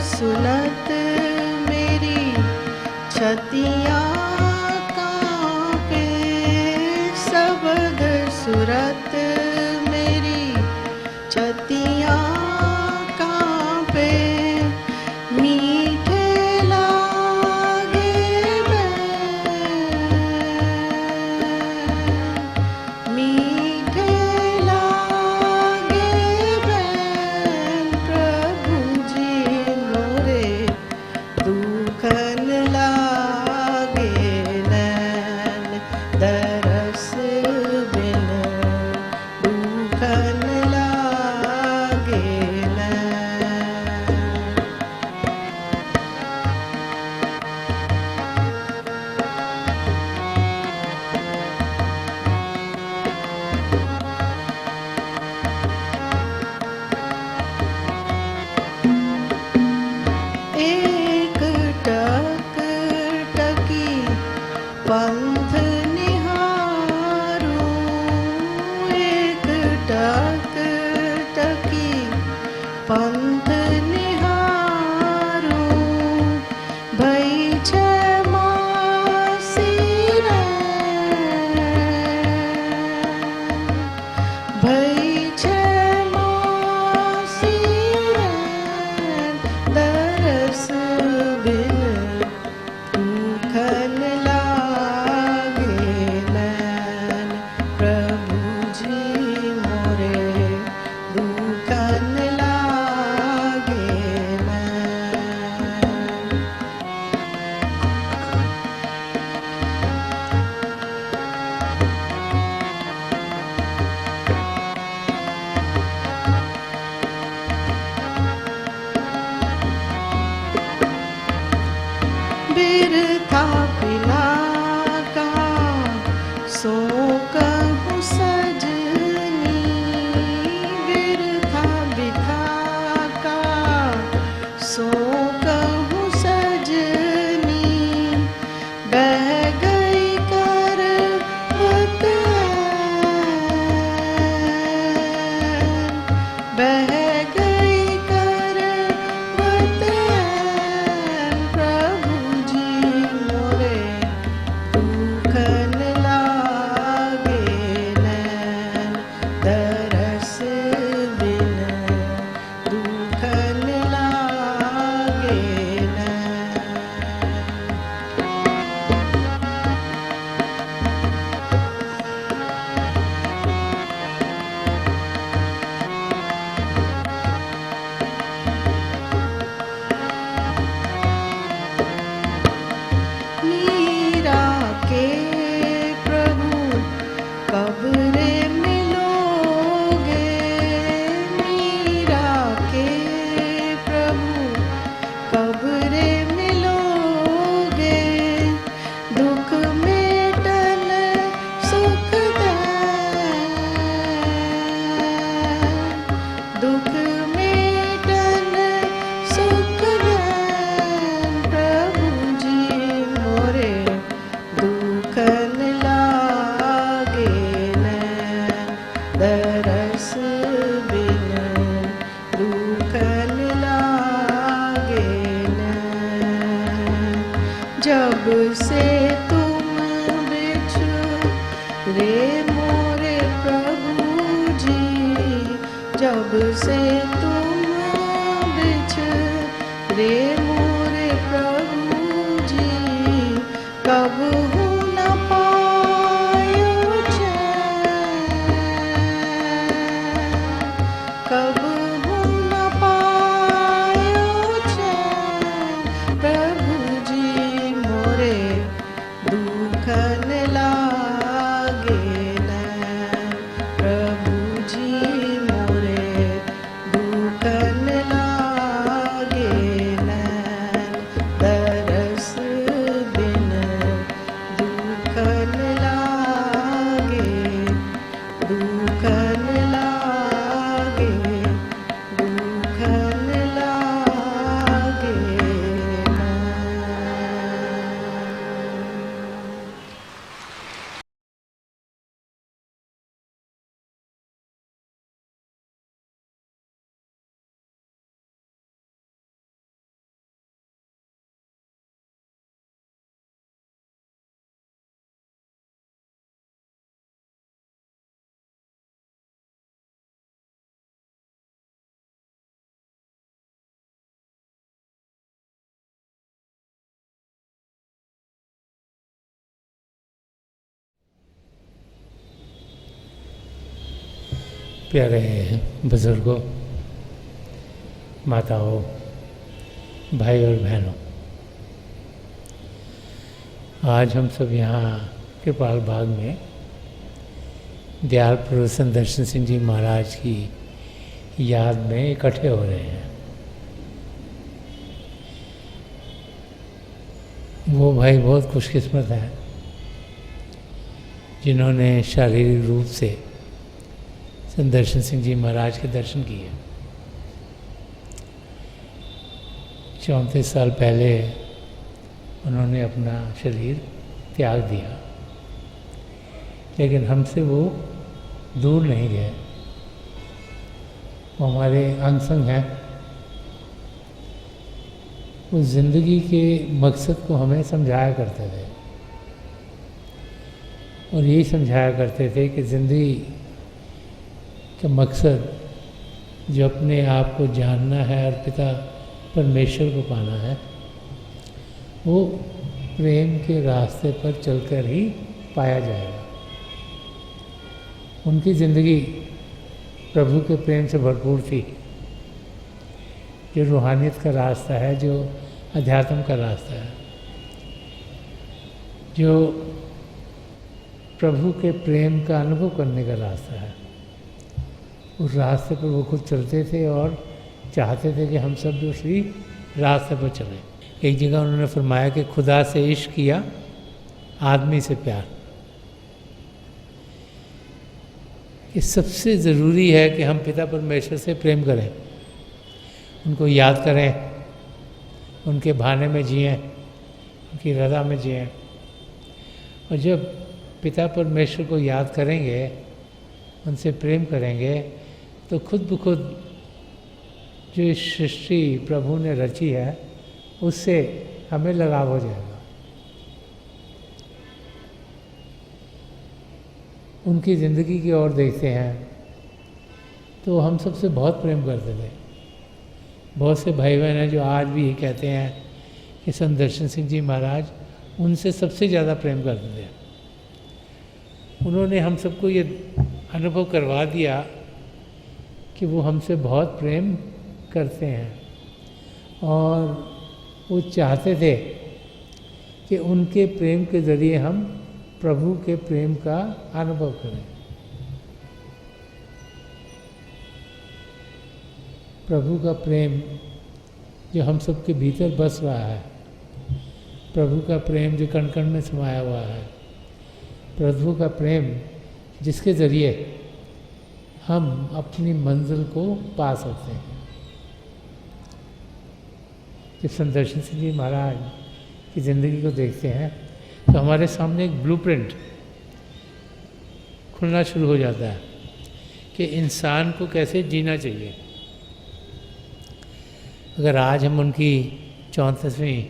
सुनत मेरी छतियाँ कांपे, शब्द सुरत मेरी छतियाँ कांपे, मीठे लागे मीठे लागे प्रभु जी मोरे दुखन लागे नैन दरस बिन दुखन लागे नैन। एक टक टकी पंथ निहारूं, एक टक टकी पंथ निहारूं, भई छे मासी रैन, भई छे मासी रैन, दरस बिन दुखन लागे के प्रभु कब रे मिलोगे, मीरा के प्रभु कब रे मिलोगे, दुख मेटन सुख दैन, दुख मेटन सुख दैन, प्रभु जी मोरे दुखन लागे नैन, दरस बिन दुखन लागे नैन। जब से तुम बिछुरे मोरे प्रभु जी, जब से तुम बिछुरे मोरे प्रभु जी, कब हूँ न पायो चैन, कब हूँ न पायो चैन, प्रभु जी मोरे दुखन लागे नैन, प्रभु जी मोरे दुखन लागे नैन, दरस बिन दुखन लागे, दुखन लागे, दुखन लागे नैन। प्यारे बुजुर्गों, माताओं, भाई और बहनों, आज हम सब यहाँ कृपाल बाग में दयाल प्रभु संदर्शन सिंह जी महाराज की याद में इकट्ठे हो रहे हैं। वो भाई बहुत खुशकिस्मत हैं जिन्होंने शारीरिक रूप से संदर्शन सिंह जी महाराज के दर्शन किए। 34 साल पहले उन्होंने अपना शरीर त्याग दिया, लेकिन हमसे वो दूर नहीं गए। वो हमारे अंग संग हैं। उस ज़िंदगी के मकसद को हमें समझाया करते थे और यही समझाया करते थे कि ज़िंदगी का मकसद जो अपने आप को जानना है और पिता परमेश्वर को पाना है, वो प्रेम के रास्ते पर चलकर ही पाया जाएगा। उनकी ज़िंदगी प्रभु के प्रेम से भरपूर थी। जो रूहानियत का रास्ता है, जो अध्यात्म का रास्ता है, जो प्रभु के प्रेम का अनुभव करने का रास्ता है, उस रास्ते पर वो खुद चलते थे और चाहते थे कि हम सब भी उसी रास्ते पर चलें। एक जगह उन्होंने फरमाया कि खुदा से इश्क किया, आदमी से प्यार। कि सबसे ज़रूरी है कि हम पिता परमेश्वर से प्रेम करें, उनको याद करें, उनके भाने में जिएं, उनकी रज़ा में जिएं। और जब पिता परमेश्वर को याद करेंगे, उनसे प्रेम करेंगे, तो खुद ब खुद जो इस सृष्टि प्रभु ने रची है उससे हमें लगाव हो जाएगा। उनकी ज़िंदगी की ओर देखते हैं तो हम सबसे बहुत प्रेम करते थे। बहुत से भाई बहन हैं जो आज भी ये कहते हैं कि संदर्शन सिंह जी महाराज उनसे सबसे ज़्यादा प्रेम करते थे। उन्होंने हम सबको ये अनुभव करवा दिया कि वो हमसे बहुत प्रेम करते हैं और वो चाहते थे कि कि उनके प्रेम के ज़रिए हम प्रभु के प्रेम का अनुभव करें। प्रभु का प्रेम जो हम सबके भीतर बस रहा है, प्रभु का प्रेम जो कण कण में समाया हुआ है, प्रभु का प्रेम जिसके ज़रिए हम अपनी मंजिल को पा सकते हैं। जब संदर्शन सिंह जी महाराज की ज़िंदगी को देखते हैं तो हमारे सामने एक ब्लूप्रिंट खुलना शुरू हो जाता है कि इंसान को कैसे जीना चाहिए। अगर आज हम उनकी 34वीं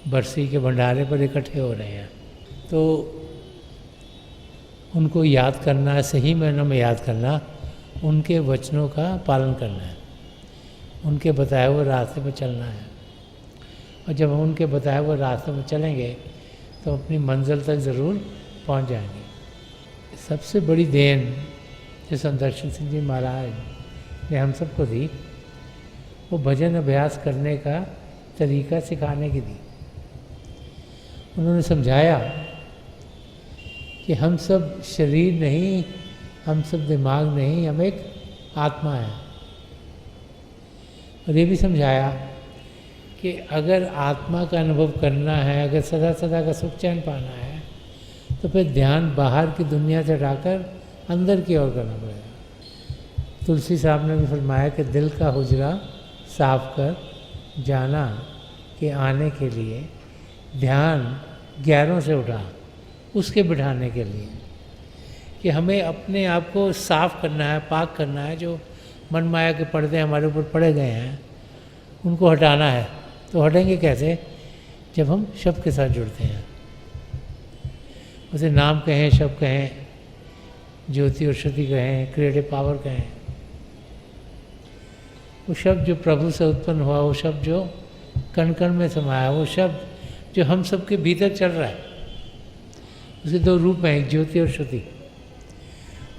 बरसी के भंडारे पर इकट्ठे हो रहे हैं तो उनको याद करना है, सही मायनों में याद करना, उनके वचनों का पालन करना है, उनके बताए हुए रास्ते पर चलना है। और जब हम उनके बताए हुए रास्ते पर चलेंगे तो अपनी मंजिल तक ज़रूर पहुंच जाएंगे। सबसे बड़ी देन जो संदर्शन सिंह जी महाराज ने हम सबको दी वो भजन अभ्यास करने का तरीका सिखाने की दी। उन्होंने समझाया कि हम सब शरीर नहीं, हम सब दिमाग नहीं, हम एक आत्मा है। और ये भी समझाया कि अगर आत्मा का अनुभव करना है, अगर सदा सदा का सुख चैन पाना है तो फिर ध्यान बाहर की दुनिया से हटाकर अंदर की ओर करना पड़ेगा। तुलसी साहब ने भी फरमाया कि दिल का हुजरा साफ कर जाना कि आने के लिए ध्यान गैरों से उठा उसके बिठाने के लिए, कि हमें अपने आप को साफ करना है, पाक करना है। जो मन माया के पर्दे हमारे ऊपर पड़े गए हैं उनको हटाना है। तो हटेंगे कैसे? जब हम शब्द के साथ जुड़ते हैं। उसे नाम कहें, शब्द कहें, ज्योति और श्रुति कहें, क्रिएटिव पावर कहें, वो शब्द जो प्रभु से उत्पन्न हुआ, वो शब्द जो कण कण में समाया, वो शब्द जो हम सबके भीतर चल रहा है। उसके दो रूप हैं, एक ज्योति और श्रुति।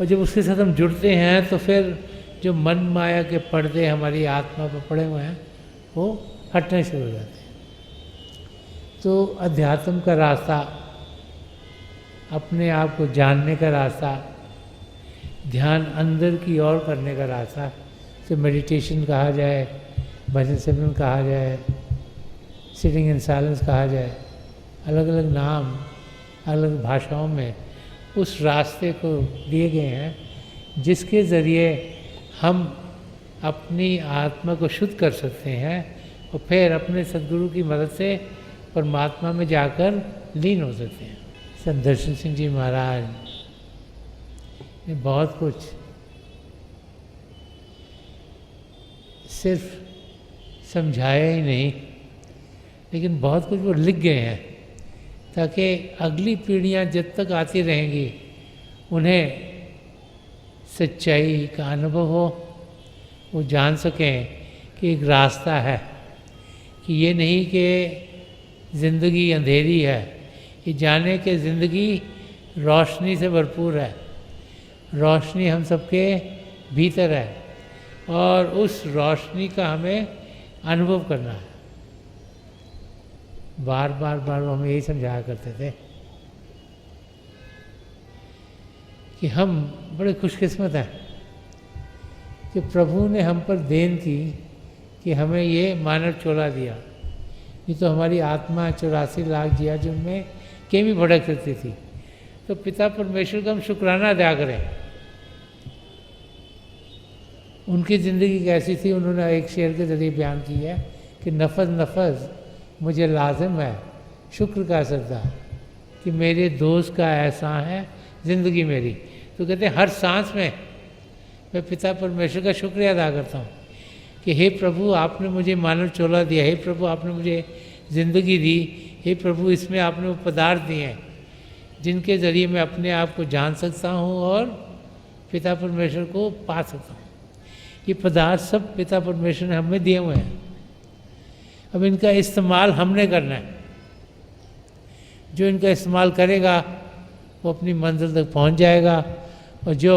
और जब उसके साथ हम जुड़ते हैं तो फिर जो मन माया के पर्दे हमारी आत्मा पर पड़े हुए हैं वो हटने शुरू हो जाते हैं। तो अध्यात्म का रास्ता, अपने आप को जानने का रास्ता, ध्यान अंदर की ओर करने का रास्ता, तो मेडिटेशन कहा जाए, भजन सिमरन कहा जाए, सिटिंग इन साइलेंस कहा जाए, अलग अलग नाम अलग भाषाओं में उस रास्ते को दिए गए हैं जिसके ज़रिए हम अपनी आत्मा को शुद्ध कर सकते हैं और फिर अपने सद्गुरु की मदद से परमात्मा में जाकर लीन हो सकते हैं। संदर्शन सिंह जी महाराज ने बहुत कुछ सिर्फ समझाया ही नहीं, लेकिन बहुत कुछ वो लिख गए हैं ताकि अगली पीढ़ियां जब तक आती रहेंगी उन्हें सच्चाई का अनुभव हो, वो जान सकें कि एक रास्ता है, कि ये नहीं कि ज़िंदगी अंधेरी है, ये जाने कि ज़िंदगी रोशनी से भरपूर है, रोशनी हम सबके भीतर है और उस रोशनी का हमें अनुभव करना है। बार बार हम यही समझाया करते थे कि हम बड़े खुशकिस्मत हैं कि प्रभु ने हम पर देन की कि हमें ये मानव चोला दिया। ये तो हमारी आत्मा 84 लाख जिया जिनमें केमी भड़क सकती थी। तो पिता परमेश्वर का हम शुक्राना अदा करें। उनकी ज़िंदगी कैसी थी, उन्होंने एक शेर के ज़रिए बयान की है कि नफज नफज मुझे लाजिम है शुक्र का सजदा, कि मेरे दोस्त का ऐसा है ज़िंदगी मेरी। तो कहते हैं हर सांस में मैं पिता परमेश्वर का शुक्रिया अदा करता हूँ कि हे प्रभु आपने मुझे मानव चोला दिया, हे प्रभु आपने मुझे ज़िंदगी दी, हे प्रभु इसमें आपने वो पदार्थ दिए हैं जिनके ज़रिए मैं अपने आप को जान सकता हूँ और पिता परमेश्वर को पा सकता हूँ। ये पदार्थ सब पिता परमेश्वर ने हमें दिए हुए हैं। अब इनका इस्तेमाल हमने करना है। जो इनका इस्तेमाल करेगा वो अपनी मंजिल तक पहुंच जाएगा, और जो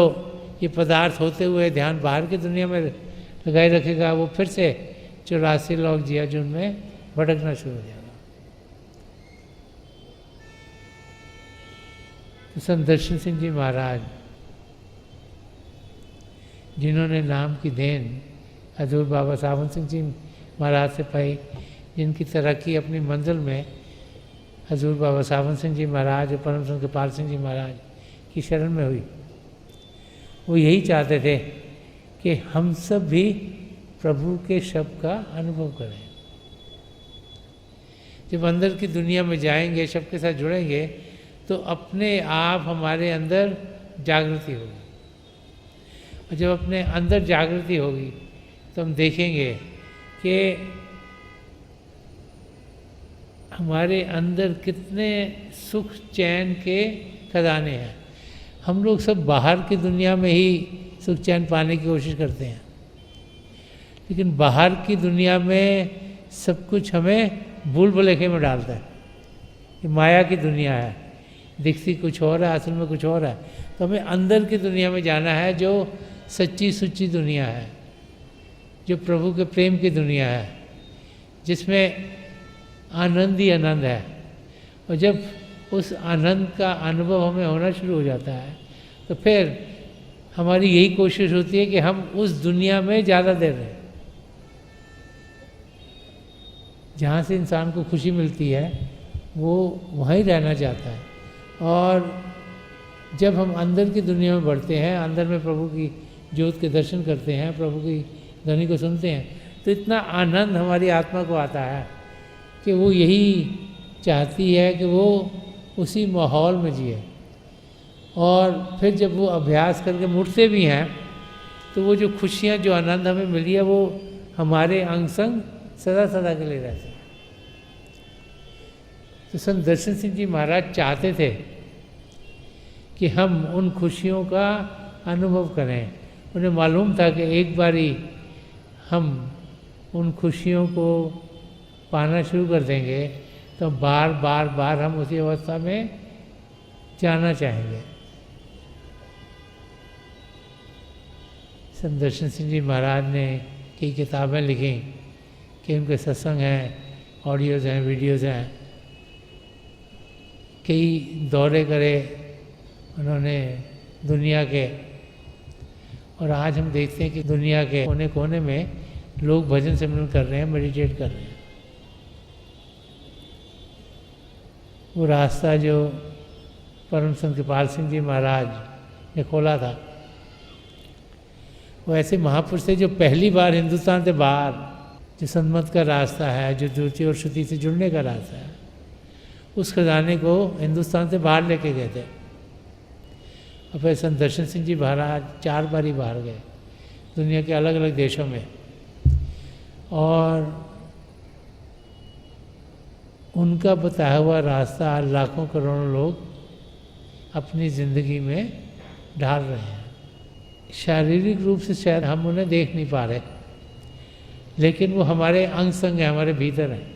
ये पदार्थ होते हुए ध्यान बाहर की दुनिया में लगाए रखेगा वो फिर से 84 लोग जिया जुन में भटकना शुरू हो जाएगा। तो संत दर्शन सिंह जी महाराज, जिन्होंने नाम की देन हजूर बाबा सावन सिंह जी महाराज से पाई, जिनकी तरक्की अपनी मंजिल में हजूर बाबा सावन सिंह जी महाराज और परम संत कृपाल सिंह जी महाराज की शरण में हुई, वो यही चाहते थे कि हम सब भी प्रभु के शब्द का अनुभव करें। जब अंदर की दुनिया में जाएंगे, शब्द के साथ जुड़ेंगे, तो अपने आप हमारे अंदर जागृति होगी, और जब अपने अंदर जागृति होगी तो हम देखेंगे कि हमारे अंदर कितने सुख चैन के खजाने हैं। हम लोग सब बाहर की दुनिया में ही सुख चैन पाने की कोशिश करते हैं, लेकिन बाहर की दुनिया में सब कुछ हमें भूल भुलेखे में डालता है। ये माया की दुनिया है, दिखती कुछ और है, असल में कुछ और है। तो हमें अंदर की दुनिया में जाना है, जो सच्ची सुच्ची दुनिया है, जो प्रभु के प्रेम की दुनिया है, जिसमें आनंद ही आनंद है। और जब उस आनंद का अनुभव हमें होना शुरू हो जाता है, तो फिर हमारी यही कोशिश होती है कि हम उस दुनिया में ज़्यादा देर रहें, जहाँ से इंसान को खुशी मिलती है वो वहीं रहना चाहता है। और जब हम अंदर की दुनिया में बढ़ते हैं, अंदर में प्रभु की ज्योत के दर्शन करते हैं, प्रभु की ध्वनि को सुनते हैं, तो इतना आनंद हमारी आत्मा को आता है कि वो यही चाहती है कि वो उसी माहौल में जिए। और फिर जब वो अभ्यास करके मुड़ते भी हैं, तो वो जो खुशियाँ, जो आनंद हमें मिली है, वो हमारे अंग संग सदा सदा के लिए रहते हैं। तो संत दर्शन सिंह जी महाराज चाहते थे कि हम उन खुशियों का अनुभव करें। उन्हें मालूम था कि एक बारी हम उन खुशियों को पाना शुरू कर देंगे तो बार बार बार हम उसी अवस्था में जाना चाहेंगे। संत दर्शन सिंह जी महाराज ने कई किताबें लिखी, कि उनके सत्संग हैं, ऑडियोज़ हैं, वीडियोज़ हैं, कई दौरे करे उन्होंने दुनिया के। और आज हम देखते हैं कि दुनिया के कोने कोने में लोग भजन सिमरन कर रहे हैं, मेडिटेट कर रहे हैं। वो रास्ता जो परम संत कृपाल सिंह जी महाराज ने खोला था, वो ऐसे महापुरुष थे जो पहली बार हिंदुस्तान से बाहर, जो संतमत का रास्ता है, जो द्वितीय और श्रुति से जुड़ने का रास्ता है, उस खजाने को हिंदुस्तान से बाहर लेके गए थे। और फिर संत दर्शन सिंह जी महाराज 4 बार ही बाहर गए दुनिया के अलग अलग देशों में, और उनका बताया हुआ रास्ता आज लाखों करोड़ों लोग अपनी ज़िंदगी में ढाल रहे हैं। शारीरिक रूप से शायद हम उन्हें देख नहीं पा रहे, लेकिन वो हमारे अंग संग है, हमारे भीतर है।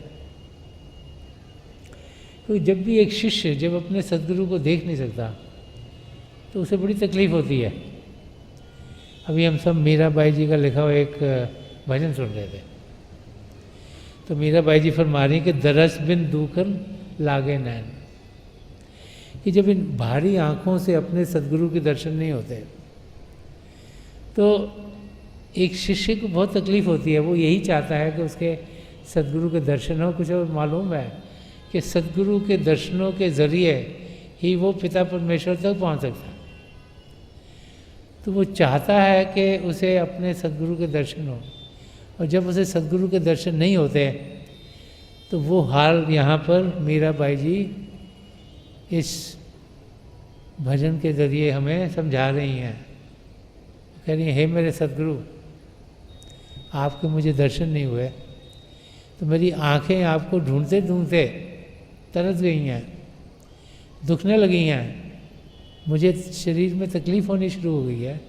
तो जब भी एक शिष्य जब अपने सद्गुरु को देख नहीं सकता, तो उसे बड़ी तकलीफ होती है। अभी हम सब मीराबाई जी का लिखा हुआ एक भजन सुन रहे थे, तो मीराबाई जी फरमा रही कि दरस बिन दूखन लागे नैन, कि जब इन भारी आँखों से अपने सद्गुरु के दर्शन नहीं होते, तो एक शिष्य को बहुत तकलीफ होती है। वो यही चाहता है कि उसके सद्गुरु के दर्शन हो। कुछ और मालूम है कि सद्गुरु के दर्शनों के ज़रिए ही वो पिता परमेश्वर तक पहुंच सकता है। तो वो चाहता है कि उसे अपने सद्गुरु के दर्शन हो, और जब उसे सद्गुरु के दर्शन नहीं होते, तो वो हाल यहाँ पर मीराबाई जी इस भजन के ज़रिए हमें समझा रही हैं। कह रही हैं, हे मेरे सद्गुरु, आपके मुझे दर्शन नहीं हुए, तो मेरी आँखें आपको ढूंढते ढूंढते तरस गई हैं, दुखने लगी हैं, मुझे शरीर में तकलीफ़ होनी शुरू हो गई है,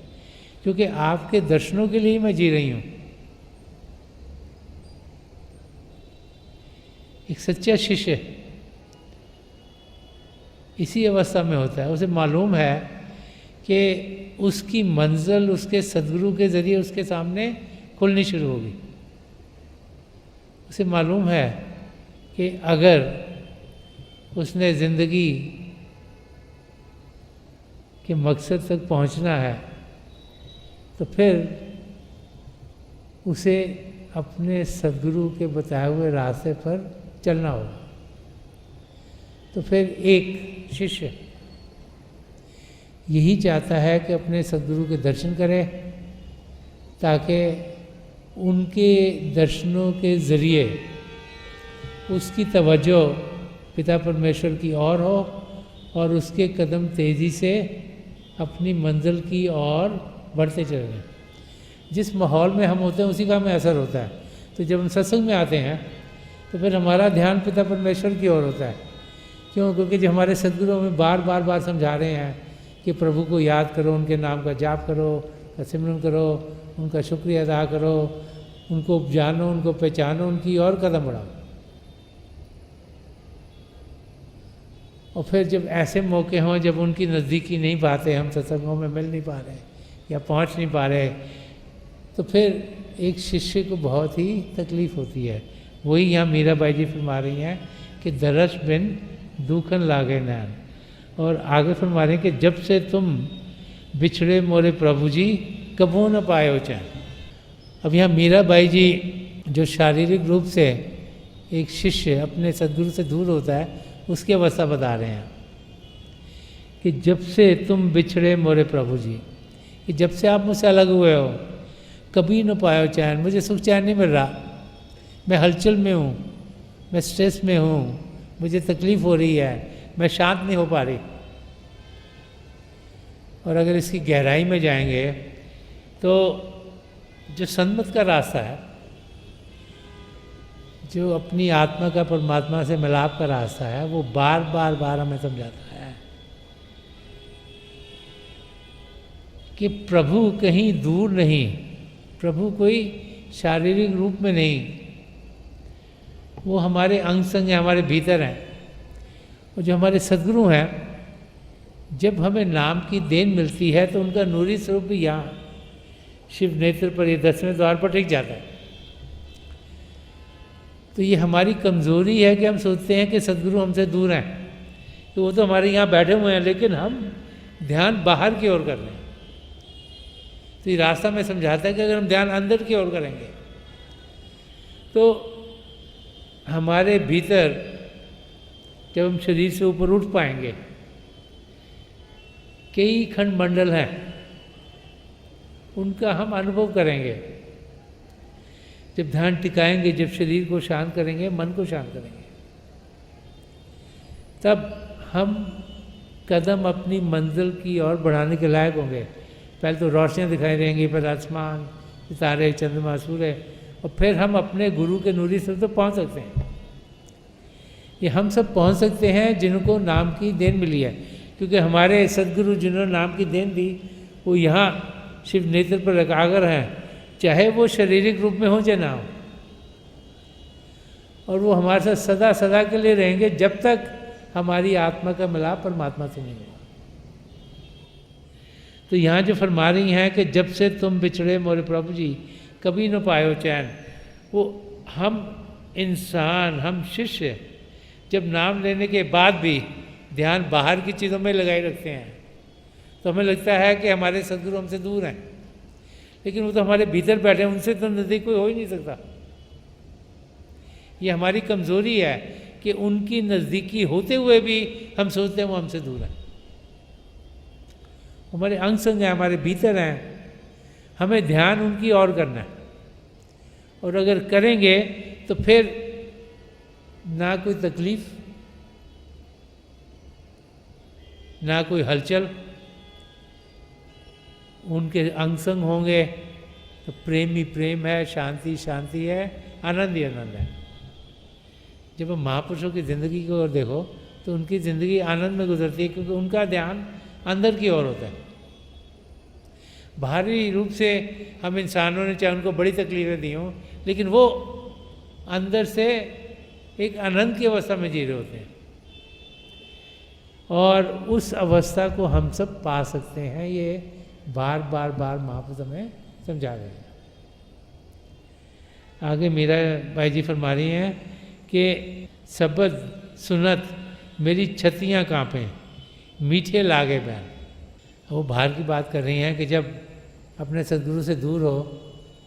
क्योंकि आपके दर्शनों के लिए मैं जी रही हूँ। एक सच्चा शिष्य इसी अवस्था में होता है। उसे मालूम है कि उसकी मंजिल उसके सद्गुरु के ज़रिए उसके सामने खुलनी शुरू होगी। उसे मालूम है कि अगर उसने ज़िंदगी कि मकसद तक पहुंचना है तो फिर उसे अपने सद्गुरु के बताए हुए रास्ते पर चलना होगा। तो फिर एक शिष्य यही चाहता है कि अपने सद्गुरु के दर्शन करे ताकि उनके दर्शनों के ज़रिए उसकी तवज्जो पिता परमेश्वर की ओर हो और उसके कदम तेज़ी से अपनी मंजिल की ओर बढ़ते चले जाएं। जिस माहौल में हम होते हैं उसी का हमें असर होता है। तो जब हम सत्संग में आते हैं तो फिर हमारा ध्यान पिता परमेश्वर की ओर होता है। क्यों? क्योंकि जो हमारे सद्गुरु हमें बार बार समझा रहे हैं कि प्रभु को याद करो, उनके नाम का जाप करो, का सिमरन करो, उनका शुक्रिया अदा करो, उनको जानो, उनको पहचानो, उनकी और कदम बढ़ाओ। और फिर जब ऐसे मौके हों जब उनकी नज़दीकी नहीं पाते, हम सत्संगों में मिल नहीं पा रहे या पहुंच नहीं पा रहे, तो फिर एक शिष्य को बहुत ही तकलीफ़ होती है। वही यहाँ मीराबाई जी फरमा रही हैं कि दरस बिन दुखन लागे नैन। और आगे फरमा रहे हैं कि जब से तुम बिछड़े मोरे प्रभु जी कबू न पायो चैन। अब यहाँ मीराबाई जी जो शारीरिक रूप से एक शिष्य अपने सद्गुरु से दूर होता है उसकी अवस्था बता रहे हैं कि जब से तुम बिछड़े मोरे प्रभु जी, कि जब से आप मुझसे अलग हुए हो कभी न पायो चैन, मुझे सुख चैन नहीं मिल रहा, मैं हलचल में हूँ, मैं स्ट्रेस में हूँ, मुझे तकलीफ़ हो रही है, मैं शांत नहीं हो पा रही। और अगर इसकी गहराई में जाएंगे तो जो सन्मत का रास्ता है, जो अपनी आत्मा का परमात्मा से मिलाप का रास्ता है, वो बार बार हमें समझाता है कि प्रभु कहीं दूर नहीं, प्रभु कोई शारीरिक रूप में नहीं, वो हमारे अंग संग हैं, हमारे भीतर हैं। और जो हमारे सद्गुरु हैं, जब हमें नाम की देन मिलती है तो उनका नूरी स्वरूप भी यहाँ शिव नेत्र पर, ये 10वें द्वार पर टिक जाता है। तो ये हमारी कमज़ोरी है कि हम सोचते हैं कि सद्गुरु हमसे दूर हैं, तो वो तो हमारे यहाँ बैठे हुए हैं, लेकिन हम ध्यान बाहर की ओर कर रहे हैं। तो ये रास्ता में समझाता है कि अगर हम ध्यान अंदर की ओर करेंगे तो हमारे भीतर जब हम शरीर से ऊपर उठ पाएंगे, कई खंड मंडल हैं, उनका हम अनुभव करेंगे। जब ध्यान टिकाएंगे, जब शरीर को शांत करेंगे, मन को शांत करेंगे, तब हम कदम अपनी मंजिल की ओर बढ़ाने के लायक होंगे। पहले तो रोशनियाँ दिखाई देंगी, फिर आसमान, सितारे, चंद्रमा, सूर्य, और फिर हम अपने गुरु के नूरी से तो पहुँच सकते हैं। ये हम सब पहुँच सकते हैं जिनको नाम की देन मिली है, क्योंकि हमारे सद्गुरु जिन्होंने नाम की देन दी वो यहाँ शिव नेत्र पर एकाग्र हैं, चाहे वो शारीरिक रूप में हो चाहे ना हो, और वो हमारे साथ सदा सदा के लिए रहेंगे जब तक हमारी आत्मा का मिलाप परमात्मा से नहीं होगा। तो यहाँ जो फरमा रही हैं कि जब से तुम बिछड़े मोरे प्रभु जी कभी न पायो चैन, वो हम इंसान, हम शिष्य जब नाम लेने के बाद भी ध्यान बाहर की चीज़ों में लगाए रखते हैं तो हमें लगता है कि हमारे सद्गुरु हमसे दूर हैं, लेकिन वो तो हमारे भीतर बैठे हैं, उनसे तो नज़दीक कोई हो ही नहीं सकता। ये हमारी कमज़ोरी है कि उनकी नज़दीकी होते हुए भी हम सोचते हैं वो हमसे दूर हैं। हमारे अंग संग हैं, हमारे भीतर हैं, हमें ध्यान उनकी ओर करना है। और अगर करेंगे तो फिर ना कोई तकलीफ, ना कोई हलचल, उनके अंग संग होंगे तो प्रेम ही प्रेम है, शांति शांति है, आनंद ही आनंद है। जब हम महापुरुषों की ज़िंदगी को ओर देखो तो उनकी ज़िंदगी आनंद में गुजरती है, क्योंकि उनका ध्यान अंदर की ओर होता है। बाहरी रूप से हम इंसानों ने चाहे उनको बड़ी तकलीफ़ें दी हों, लेकिन वो अंदर से एक आनंद की अवस्था में जी रहे होते हैं, और उस अवस्था को हम सब पा सकते हैं। ये बार महापुरुष हमें समझा रहे हैं। आगे मीरा बाई जी फरमा रही हैं कि शब्द सुनत मेरी छतियाँ काँपें मीठे लागे बैन। वो बाहर की बात कर रही हैं कि जब अपने सदगुरु से दूर हो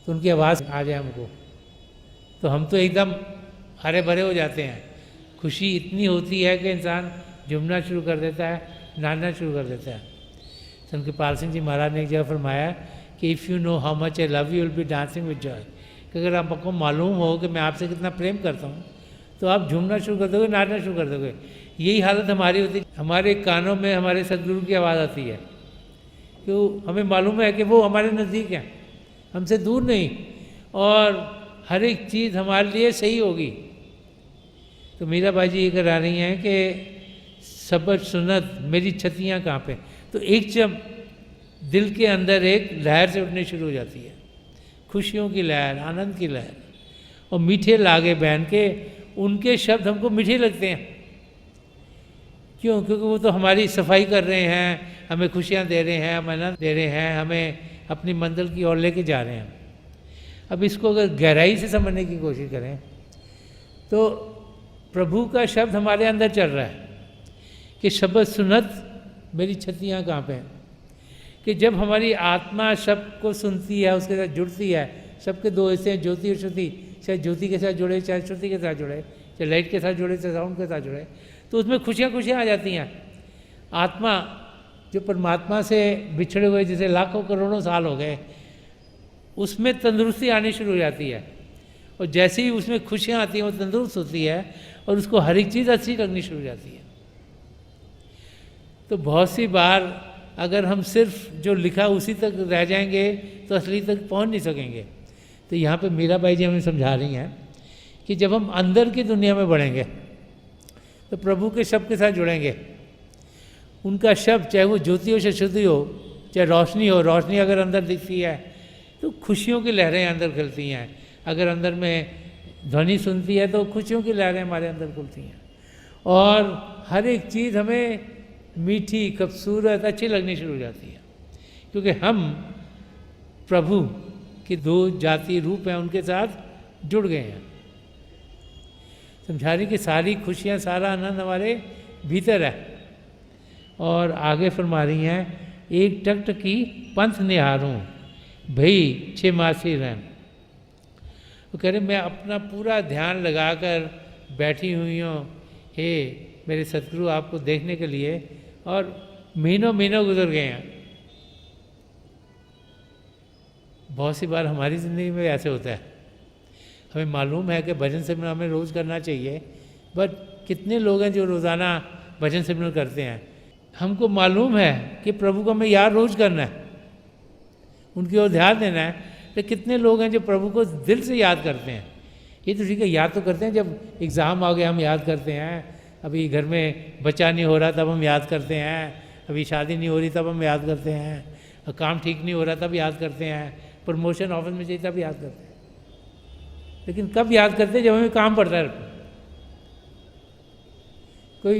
तो उनकी आवाज़ आ जाए हमको, तो हम तो एकदम हरे भरे हो जाते हैं। खुशी इतनी होती है कि इंसान झूमना शुरू कर देता है, नाचना शुरू कर देता है। संत कृपाल सिंह जी महाराज ने एक जगह फरमाया कि if you know how much I love you will be dancing with Joy, कि अगर आपको मालूम हो कि मैं आपसे कितना प्रेम करता हूँ तो आप झूमना शुरू कर दोगे, नाचना शुरू कर दोगे। यही हालत हमारी होती है। हमारे कानों में हमारे सदगुरु की आवाज़ आती है, क्यों? हमें मालूम है कि वो हमारे नज़दीक हैं, हमसे दूर नहीं, और हर एक चीज़ हमारे लिए सही होगी। तो मीराबाई जी ये करा रही हैं कि सबद सुनत मेरी छतियाँ कहाँ पे, तो एक जब दिल के अंदर एक लहर से उठनी शुरू हो जाती है, खुशियों की लहर, आनंद की लहर, और मीठे लागे बहन के उनके शब्द हमको मीठे लगते हैं। क्यों? क्योंकि वो तो हमारी सफाई कर रहे हैं, हमें खुशियाँ दे रहे हैं, आनंद दे रहे हैं, हमें अपनी मंजिल की ओर लेके जा रहे हैं। अब इसको अगर गहराई से समझने की कोशिश करें तो प्रभु का शब्द हमारे अंदर चल रहा है कि शब्द सुनत मेरी छतियाँ कहाँ पे हैं, कि जब हमारी आत्मा शब्द को सुनती है, उसके साथ जुड़ती है। सबके दो हिस्से हैं, ज्योति और श्रुति। चाहे ज्योति के साथ जुड़े, चाहे श्रुति के साथ जुड़े, चाहे लाइट के साथ जुड़े, चाहे साउंड के साथ जुड़े, तो उसमें खुशियाँ खुशियाँ आ जाती हैं। आत्मा जो परमात्मा से बिछड़े हुए जैसे लाखों करोड़ों साल हो गए, उसमें तंदुरुस्ती आनी शुरू हो जाती है, और जैसे ही उसमें खुशियाँ आती हैं वो तंदुरुस्त होती है और उसको हर एक चीज़ अच्छी लगनी शुरू हो जाती है। तो बहुत सी बार अगर हम सिर्फ जो लिखा उसी तक रह जाएंगे तो असली तक पहुंच नहीं सकेंगे। तो यहाँ पे मीराबाई जी हमें समझा रही हैं कि जब हम अंदर की दुनिया में बढ़ेंगे तो प्रभु के शब्द के साथ जुड़ेंगे। उनका शब्द, चाहे वो ज्योति हो, चाहे शुद्धि हो, चाहे रोशनी हो, रोशनी अगर अंदर दिखती है तो खुशियों की लहरें अंदर खिलती हैं। अगर अंदर में ध्वनि सुनती है तो खुशियों की लहरें हमारे अंदर खुलती हैं, और हर एक चीज़ हमें मीठी, खूबसूरत, अच्छी लगनी शुरू हो जाती है, क्योंकि हम प्रभु की दो जाति रूप हैं उनके साथ जुड़ गए हैं। समझा रही कि सारी खुशियाँ, सारा आनंद हमारे भीतर है। और आगे फरमा रही हैं, एक टक की पंथ निहारूं भई छे मासी रहम। वो कह रहे मैं अपना पूरा ध्यान लगाकर बैठी हुई हूँ हे मेरे सतगुरु आपको देखने के लिए, और महीनों महीनों गुजर गए हैं। बहुत सी बार हमारी ज़िंदगी में ऐसे होता है। हमें मालूम है कि भजन सिमरन हमें रोज़ करना चाहिए, बट कितने लोग हैं जो रोज़ाना भजन सिमरन करते हैं। हमको मालूम है कि प्रभु को हमें याद रोज़ करना है, उनकी ओर ध्यान देना है, तो कितने लोग हैं जो प्रभु को दिल से याद करते हैं। ये तो ठीक है, याद तो करते हैं, जब एग्ज़ाम आ गया हम याद करते हैं, अभी घर में बच्चा नहीं हो रहा तब हम याद करते हैं, अभी शादी नहीं हो रही तब हम याद करते हैं, काम ठीक नहीं हो रहा तब याद करते हैं, प्रमोशन ऑफिस में चाहिए तब याद करते हैं। लेकिन कब याद करते हैं? जब हमें काम पड़ता है। कोई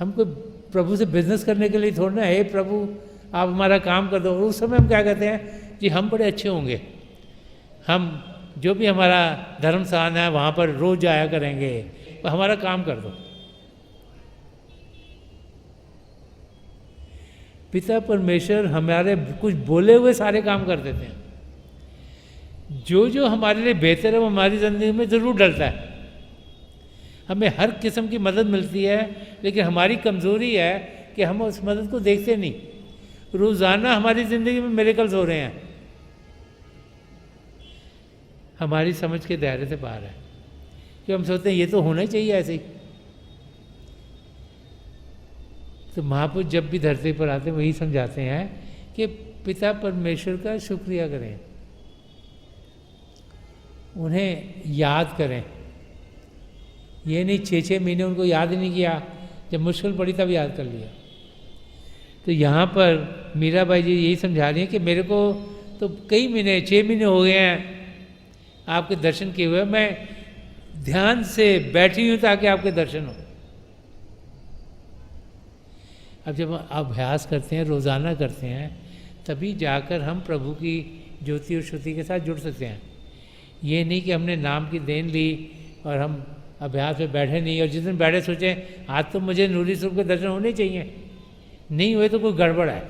हमको प्रभु से बिजनेस करने के लिए थोड़ा ना, हे प्रभु आप हमारा काम कर दो। और उस समय हम क्या कहते हैं जी हम बड़े अच्छे होंगे, हम जो भी हमारा धर्म स्थान है वहाँ पर रोज़ जाया करेंगे, हमारा काम कर दो। पिता परमेश्वर हमारे कुछ बोले हुए सारे काम कर देते हैं। जो जो हमारे लिए बेहतर है वो हमारी ज़िंदगी में ज़रूर डलता है। हमें हर किस्म की मदद मिलती है, लेकिन हमारी कमज़ोरी है कि हम उस मदद को देखते नहीं। रोज़ाना हमारी ज़िंदगी में मिरेकल्स हो रहे हैं, हमारी समझ के दायरे से बाहर है, कि हम सोचते हैं ये तो होना ही चाहिए ऐसे ही। तो महापुरुष जब भी धरती पर आते हैं वही समझाते हैं कि पिता परमेश्वर का शुक्रिया करें, उन्हें याद करें। ये नहीं 6-6 महीने उनको याद ही नहीं किया, जब मुश्किल पड़ी तब याद कर लिया। तो यहाँ पर मीराबाई जी यही समझा रही हैं कि मेरे को तो कई महीने, 6 महीने हो गए हैं आपके दर्शन किए हुए, मैं ध्यान से बैठी हूँ ताकि आपके दर्शन हो। अब जब हम अभ्यास करते हैं, रोज़ाना करते हैं, तभी जाकर हम प्रभु की ज्योति और श्रुति के साथ जुड़ सकते हैं। ये नहीं कि हमने नाम की देन ली और हम अभ्यास में बैठे नहीं, और जिस दिन बैठे सोचें आज तो मुझे नूरी स्वरूप के दर्शन होने चाहिए, नहीं हुए तो कोई गड़बड़ है।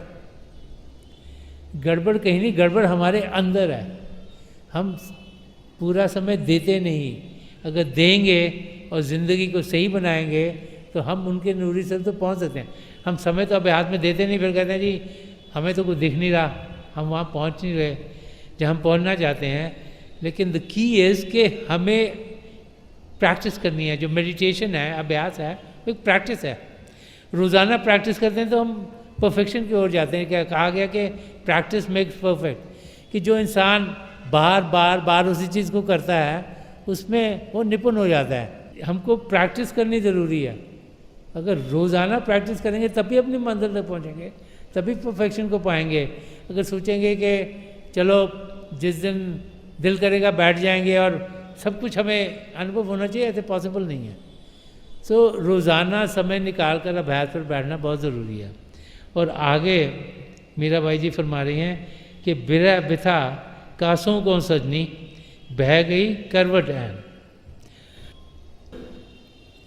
गड़बड़ कहीं नहीं, गड़बड़ हमारे अंदर है। हम पूरा समय देते नहीं। अगर देंगे और ज़िंदगी को सही बनाएंगे तो हम उनके नूरी से तो पहुंच सकते हैं। हम समय तो अभ्यास में देते नहीं, फिर कहते हैं जी हमें तो कुछ दिख नहीं रहा, हम वहाँ पहुँच नहीं रहे जहाँ हम पहुँचना चाहते हैं। लेकिन द की इज़ कि हमें प्रैक्टिस करनी है। जो मेडिटेशन है, अभ्यास है, वो एक प्रैक्टिस है। रोज़ाना प्रैक्टिस करते हैं तो हम परफेक्शन की ओर जाते हैं। क्या कहा गया कि प्रैक्टिस मेक्स परफेक्ट, कि जो इंसान बार बार बार उसी चीज़ को करता है उसमें वो निपुण हो जाता है। हमको प्रैक्टिस करनी ज़रूरी है। अगर रोज़ाना प्रैक्टिस करेंगे तभी अपनी मंजिल तक पहुँचेंगे, तभी परफेक्शन को पाएंगे। अगर सोचेंगे कि चलो जिस दिन दिल करेगा बैठ जाएंगे और सब कुछ हमें अनुभव होना चाहिए, ऐसे पॉसिबल नहीं है। सो रोज़ाना समय निकाल कर अभ्यास पर बैठना बहुत ज़रूरी है। और आगे मीरा बाई जी फरमा रही हैं कि बिरह बिथा कासों को सजनी, बह गई करवट ऐन।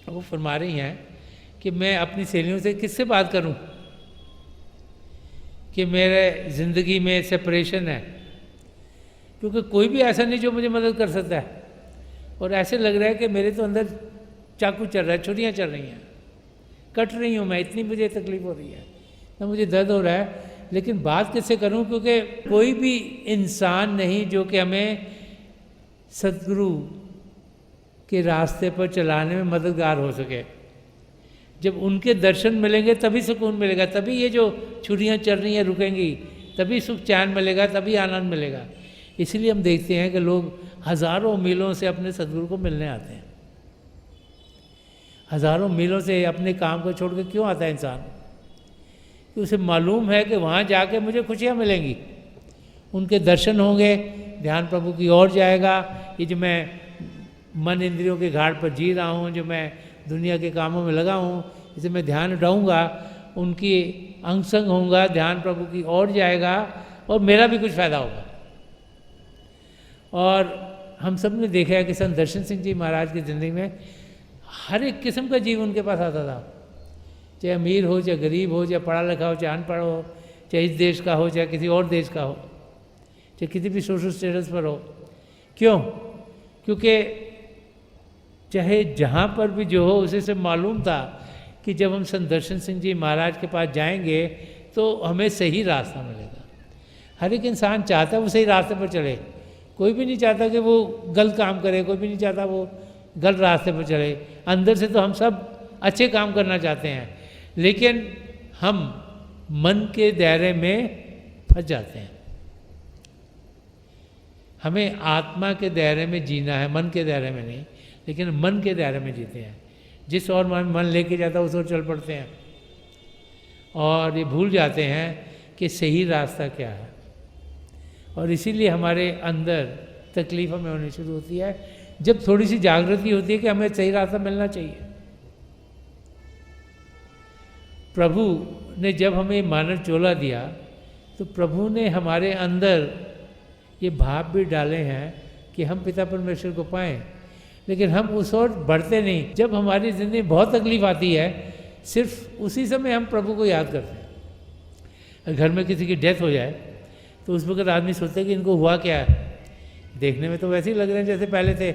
वो फरमा रही हैं कि मैं अपनी सहेलियों से किससे बात करूं कि मेरे ज़िंदगी में सेपरेशन है, क्योंकि कोई भी ऐसा नहीं जो मुझे मदद कर सकता है। और ऐसे लग रहा है कि मेरे तो अंदर चाकू चल रहा है, छुरियाँ चल रही हैं, कट रही हूँ मैं, इतनी मुझे तकलीफ़ हो रही है, ना मुझे दर्द हो रहा है। लेकिन बात किससे करूं, क्योंकि कोई भी इंसान नहीं जो कि हमें सद्गुरु के रास्ते पर चलाने में मददगार हो सके। जब उनके दर्शन मिलेंगे तभी सुकून मिलेगा, तभी ये जो छुरियाँ चल रही हैं रुकेंगी, तभी सुख चैन मिलेगा, तभी आनंद मिलेगा। इसलिए हम देखते हैं कि लोग हज़ारों मीलों से अपने सद्गुरु को मिलने आते हैं। हज़ारों मीलों से अपने काम को छोड़ के क्यों आता है इंसान? कि उसे मालूम है कि वहाँ जाके मुझे खुशियाँ मिलेंगी, उनके दर्शन होंगे, ध्यान प्रभु की ओर जाएगा। ये जो मैं मन इंद्रियों के घाट पर जी रहा हूँ, जो मैं दुनिया के कामों में लगा हूँ, इसे मैं ध्यान उठाऊँगा, उनकी अंग संग होऊंगा, ध्यान प्रभु की ओर जाएगा और मेरा भी कुछ फ़ायदा होगा। और हम सब ने देखा है कि संत दर्शन सिंह जी महाराज की ज़िंदगी में हर एक किस्म का जीव उनके पास आता था, चाहे अमीर हो, चाहे गरीब हो, चाहे पढ़ा लिखा हो, चाहे अनपढ़ हो, चाहे इस देश का हो, चाहे किसी और देश का हो, चाहे किसी भी सोशल स्टेटस पर हो। क्यों? क्योंकि चाहे जहाँ पर भी जो हो, उसे से मालूम था कि जब हम संत दर्शन सिंह जी महाराज के पास जाएंगे तो हमें सही रास्ता मिलेगा। हर एक इंसान चाहता है वो सही रास्ते पर चले, कोई भी नहीं चाहता कि वो गलत काम करे, कोई भी नहीं चाहता वो गलत रास्ते पर चले। अंदर से तो हम सब अच्छे काम करना चाहते हैं, लेकिन हम मन के दायरे में फंस जाते हैं। हमें आत्मा के दायरे में जीना है, मन के दायरे में नहीं, लेकिन मन के दायरे में जीते हैं। जिस और मन लेके जाता है उस ओर चल पड़ते हैं और ये भूल जाते हैं कि सही रास्ता क्या है। और इसीलिए हमारे अंदर तकलीफ हमें होनी शुरू होती है जब थोड़ी सी जागृति होती है कि हमें सही रास्ता मिलना चाहिए। प्रभु ने जब हमें मानव चोला दिया तो प्रभु ने हमारे अंदर ये भाव भी डाले हैं कि हम पिता परमेश्वर को पाएं, लेकिन हम उस ओर बढ़ते नहीं। जब हमारी ज़िंदगी में बहुत तकलीफ आती है, सिर्फ उसी समय हम प्रभु को याद करते हैं। अगर घर में किसी की डेथ हो जाए तो उस वक्त आदमी सोचता है कि इनको हुआ क्या है, देखने में तो वैसे ही लग रहे हैं जैसे पहले थे,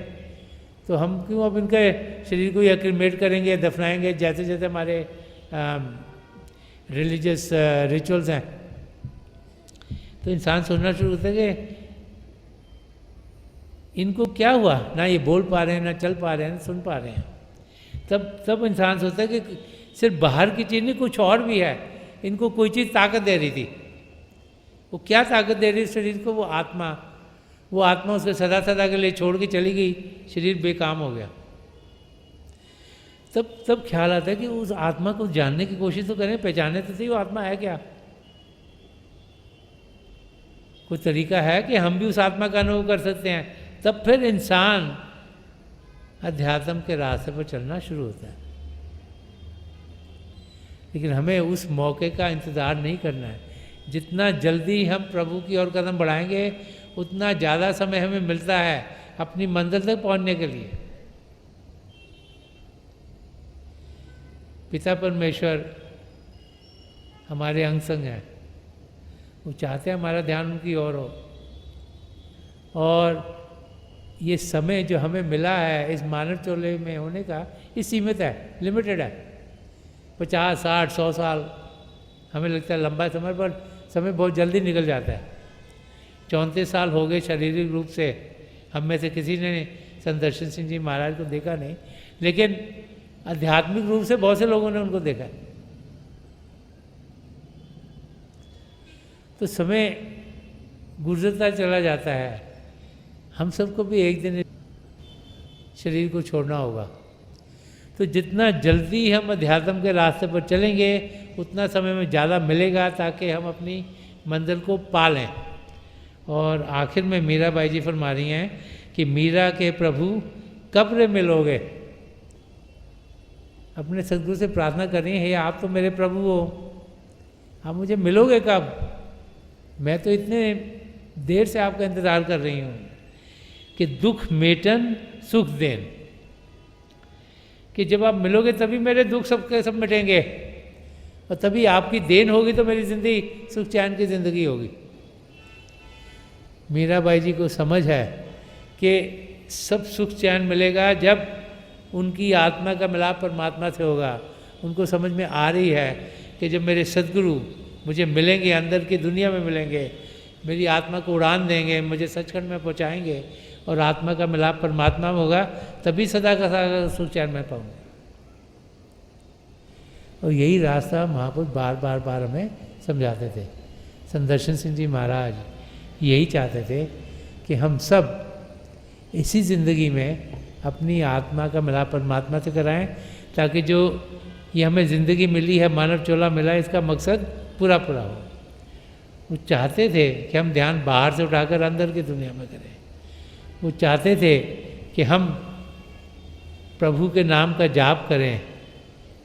तो हम क्यों अब इनके शरीर को क्रीमेट करेंगे, दफनाएंगे, जैसे जैसे हमारे रिलीजियस रिचुअल्स हैं। तो इंसान सोचना शुरू होता है कि इनको क्या हुआ, ना ये बोल पा रहे हैं, ना चल पा रहे हैं, ना सुन पा रहे हैं। तब इंसान सोचता है कि सिर्फ बाहर की चीज़ नहीं, कुछ और भी है, इनको कोई चीज़ ताकत दे रही थी। वो क्या ताकत दे रही शरीर को? वो आत्मा उसको सदा सदा के लिए छोड़ के चली गई, शरीर बेकाम हो गया। तब ख्याल आता है कि उस आत्मा को जानने की कोशिश तो करें, पहचाने तो सही वो आत्मा है क्या। कोई तरीका है कि हम भी उस आत्मा का अनुभव कर सकते हैं, तब फिर इंसान अध्यात्म के रास्ते पर चलना शुरू होता है। लेकिन हमें उस मौके का इंतज़ार नहीं करना है। जितना जल्दी हम प्रभु की ओर कदम बढ़ाएंगे उतना ज़्यादा समय हमें मिलता है अपनी मंजिल तक पहुंचने के लिए। पिता परमेश्वर हमारे अंग संग हैं, वो चाहते हैं हमारा ध्यान उनकी ओर हो। और ये समय जो हमें मिला है इस मानव चोले में होने का, ये सीमित है, लिमिटेड है। 50, 60, 100 साल हमें लगता है लंबा समय, पर समय बहुत जल्दी निकल जाता है। 34 साल हो गए शारीरिक रूप से, हम में से किसी ने संदर्शन सिंह जी महाराज को देखा नहीं, लेकिन आध्यात्मिक रूप से बहुत से लोगों ने उनको देखा है। तो समय गुजरता चला जाता है, हम सबको भी एक दिन शरीर को छोड़ना होगा। तो जितना जल्दी हम अध्यात्म के रास्ते पर चलेंगे उतना समय में ज़्यादा मिलेगा, ताकि हम अपनी मंजिल को पा लें। और आखिर में मीराबाई जी फरमा रही हैं कि मीरा के प्रभु कब रे मिलोगे। अपने सदगुरु से प्रार्थना कर रही हैं, हे आप तो मेरे प्रभु हो, आप मुझे मिलोगे कब? मैं तो इतने देर से आपका इंतज़ार कर रही हूँ कि दुख मेटन सुख देन, कि जब आप मिलोगे तभी मेरे दुख सबके सब मिटेंगे, और तभी आपकी देन होगी तो मेरी ज़िंदगी सुख चैन की ज़िंदगी होगी। मीराबाई जी को समझ है कि सब सुख चैन मिलेगा जब उनकी आत्मा का मिलाप परमात्मा से होगा। उनको समझ में आ रही है कि जब मेरे सद्गुरु मुझे मिलेंगे, अंदर की दुनिया में मिलेंगे, मेरी आत्मा को उड़ान देंगे, मुझे सचखंड में पहुंचाएंगे और आत्मा का मिलाप परमात्मा में होगा, तभी सदा का सदा सुख चैन में पाऊंगा। और यही रास्ता महापुरुष बार बार बार हमें समझाते थे। संदर्शन सिंह जी महाराज यही चाहते थे कि हम सब इसी ज़िंदगी में अपनी आत्मा का मिलाप परमात्मा से कराएं, ताकि जो ये हमें ज़िंदगी मिली है, मानव चोला मिला है, इसका मकसद पूरा पूरा हो। वो चाहते थे कि हम ध्यान बाहर से उठाकर अंदर की दुनिया में करें। वो चाहते थे कि हम प्रभु के नाम का जाप करें,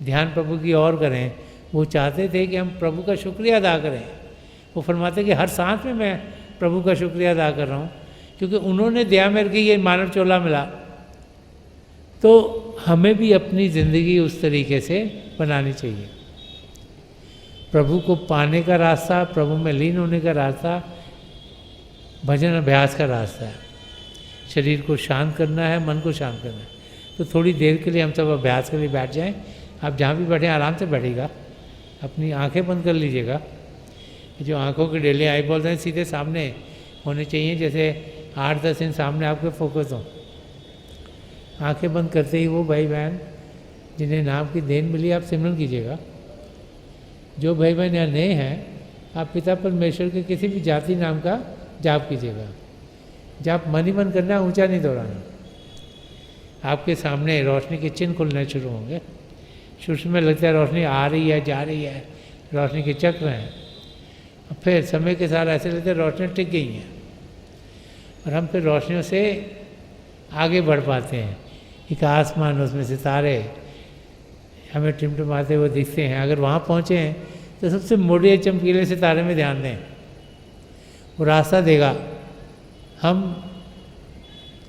ध्यान प्रभु की ओर करें। वो चाहते थे कि हम प्रभु का शुक्रिया अदा करें। वो फरमाते कि हर सांस में मैं प्रभु का शुक्रिया अदा कर रहा हूँ, क्योंकि उन्होंने दया मेरे की ये मानव चोला मिला। तो हमें भी अपनी ज़िंदगी उस तरीके से बनानी चाहिए। प्रभु को पाने का रास्ता, प्रभु में लीन होने का रास्ता भजन अभ्यास का रास्ता है। शरीर को शांत करना है, मन को शांत करना है। तो थोड़ी देर के लिए हम सब अभ्यास के लिए बैठ जाएं। आप जहाँ भी बैठे आराम से बैठिएगा, अपनी आंखें बंद कर लीजिएगा। जो आंखों के डेली आई बॉल्स हैं सीधे सामने होने चाहिए, जैसे 8-10 इंच सामने आपके फोकस हो। आंखें बंद करते ही वो भाई बहन जिन्हें नाम की देन मिली, आप सिमरन कीजिएगा। जो भाई बहन यहाँ नए हैं, आप पिता परमेश्वर के किसी भी जाति नाम का जाप कीजिएगा। जाप मन ही मन करना, ऊंचा नहीं दोहराना। आपके सामने रोशनी के चिन्ह खुलने शुरू होंगे। शुरू में लगता है रोशनी आ रही है, जा रही है, रोशनी के चक्र हैं। और फिर समय के साथ ऐसे लगता है रोशनी टिक गई हैं, और हम फिर रोशनियों से आगे बढ़ पाते हैं। एक आसमान, उसमें सितारे हमें टिमटिमाते हुए दिखते हैं। अगर वहाँ पहुँचे हैं तो सबसे मोटे चमकीले सितारे में ध्यान दें, वो रास्ता देगा। हम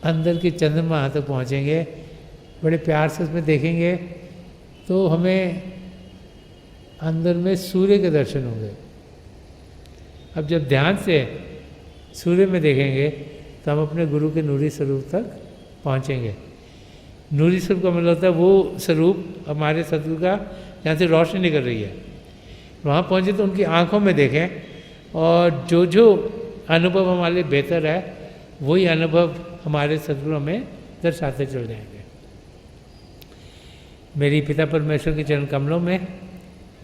अंदर के चंद्रमा तक पहुँचेंगे, बड़े प्यार से उसमें देखेंगे तो हमें अंदर में सूर्य के दर्शन होंगे। अब जब ध्यान से सूर्य में देखेंगे तो हम अपने गुरु के नूरी स्वरूप तक पहुँचेंगे। नूरी स्वरूप का मतलब होता है वो स्वरूप हमारे सदगुरु का जहाँ से रोशनी निकल रही है। वहाँ पहुँचे तो उनकी आँखों में देखें, और जो जो अनुभव हमारे लिए बेहतर है वही अनुभव हमारे सदगुरु में दर्शाते चल जाएंगे। मेरी पिता परमेश्वर के चरण कमलों में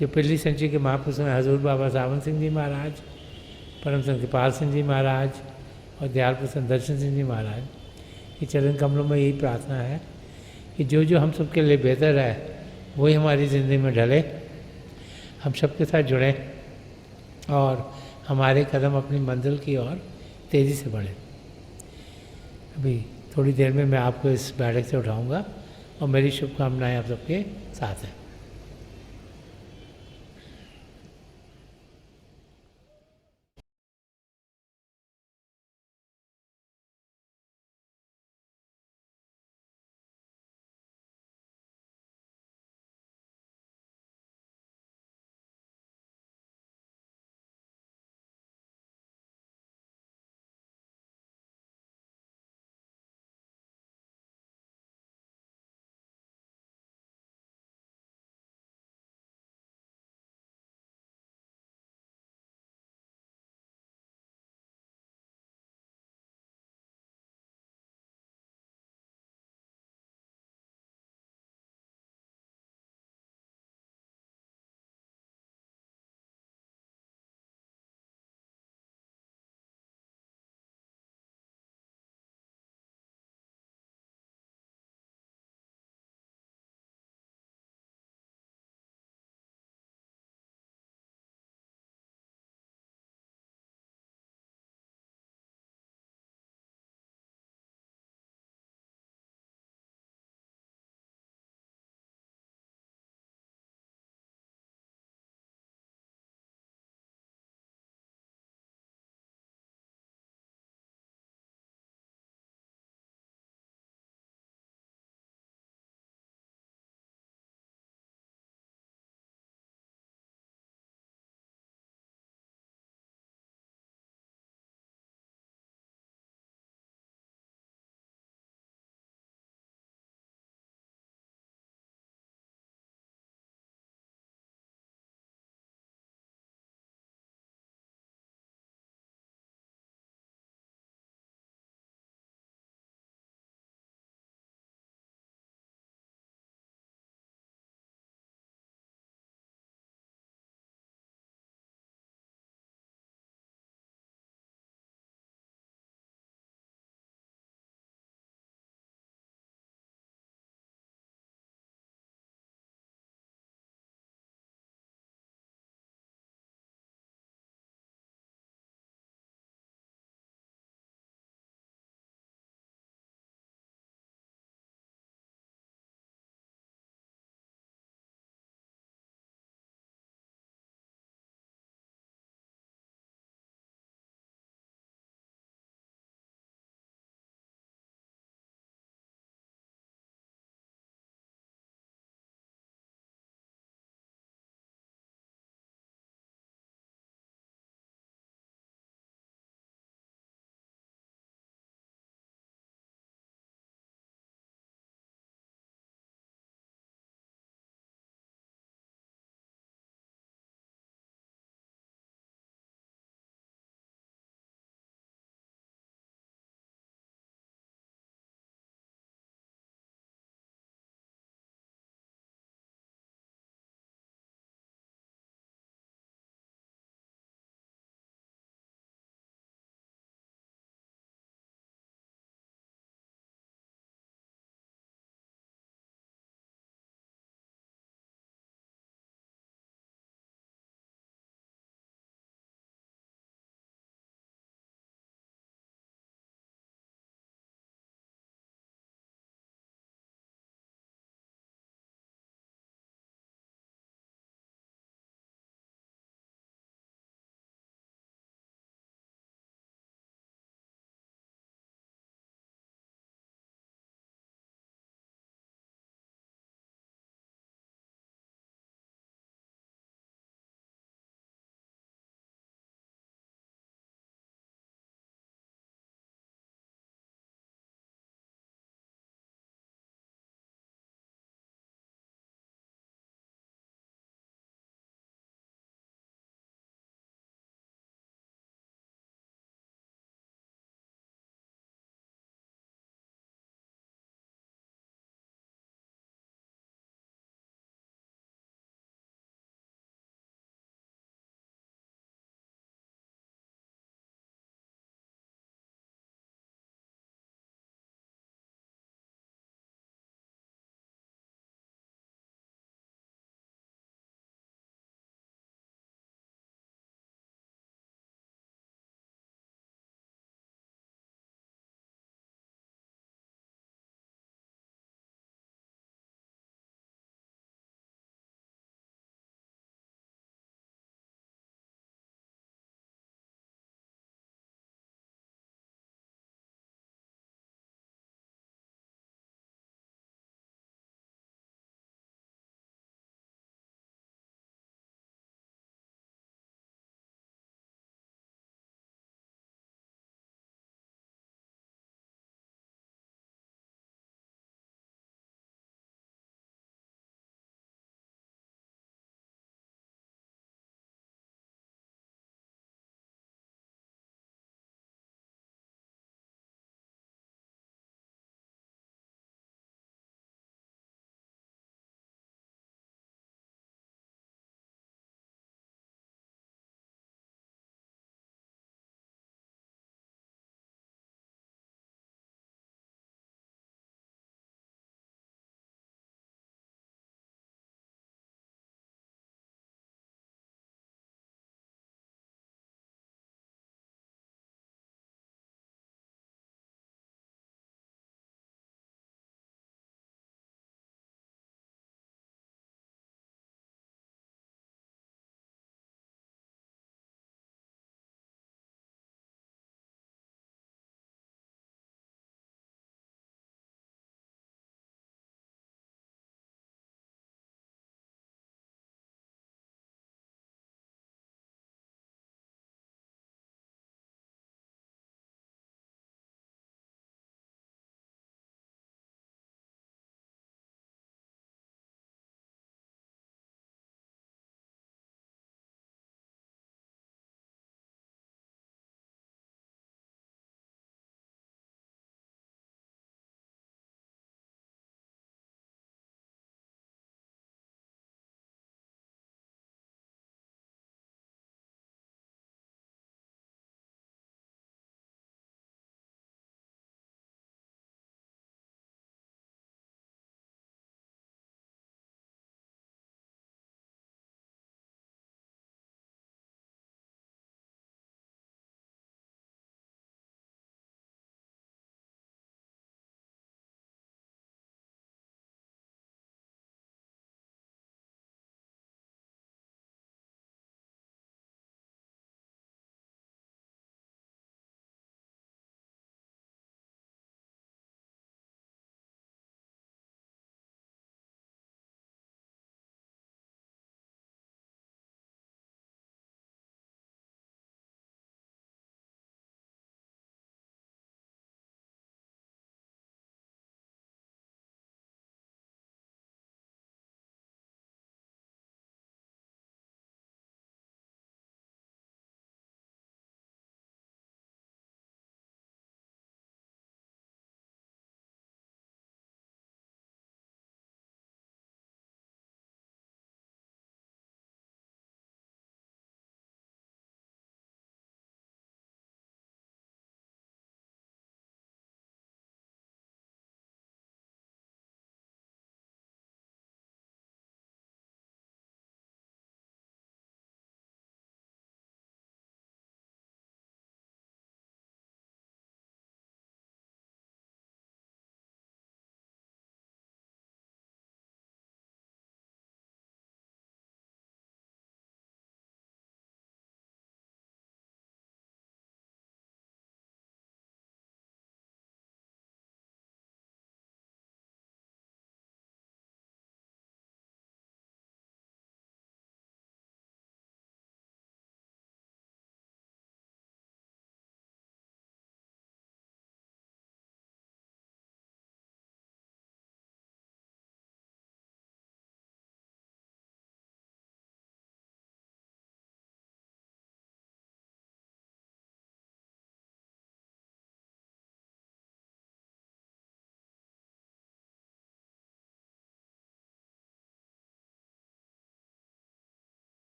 जो पिछली संचि के महापुरुष हैं, हजूर बाबा सावन सिंह जी महाराज, परम संत कृपाल सिंह जी महाराज और दयाल प्रसन्न दर्शन सिंह जी महाराज के चरण कमलों में यही प्रार्थना है कि जो जो हम सबके लिए बेहतर है वही हमारी ज़िंदगी में ढले, हम सबके साथ जुड़ें और हमारे कदम अपनी मंजिल की ओर तेज़ी से बढ़ें। अभी थोड़ी देर में मैं आपको इस बैठक से उठाऊंगा, और मेरी शुभकामनाएं आप सबके साथ हैं।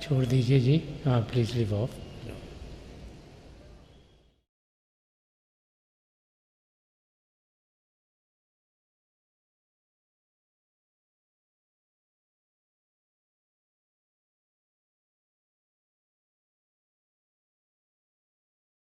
छोड़ दीजिए जी, हाँ प्लीज़ लिव ऑफ।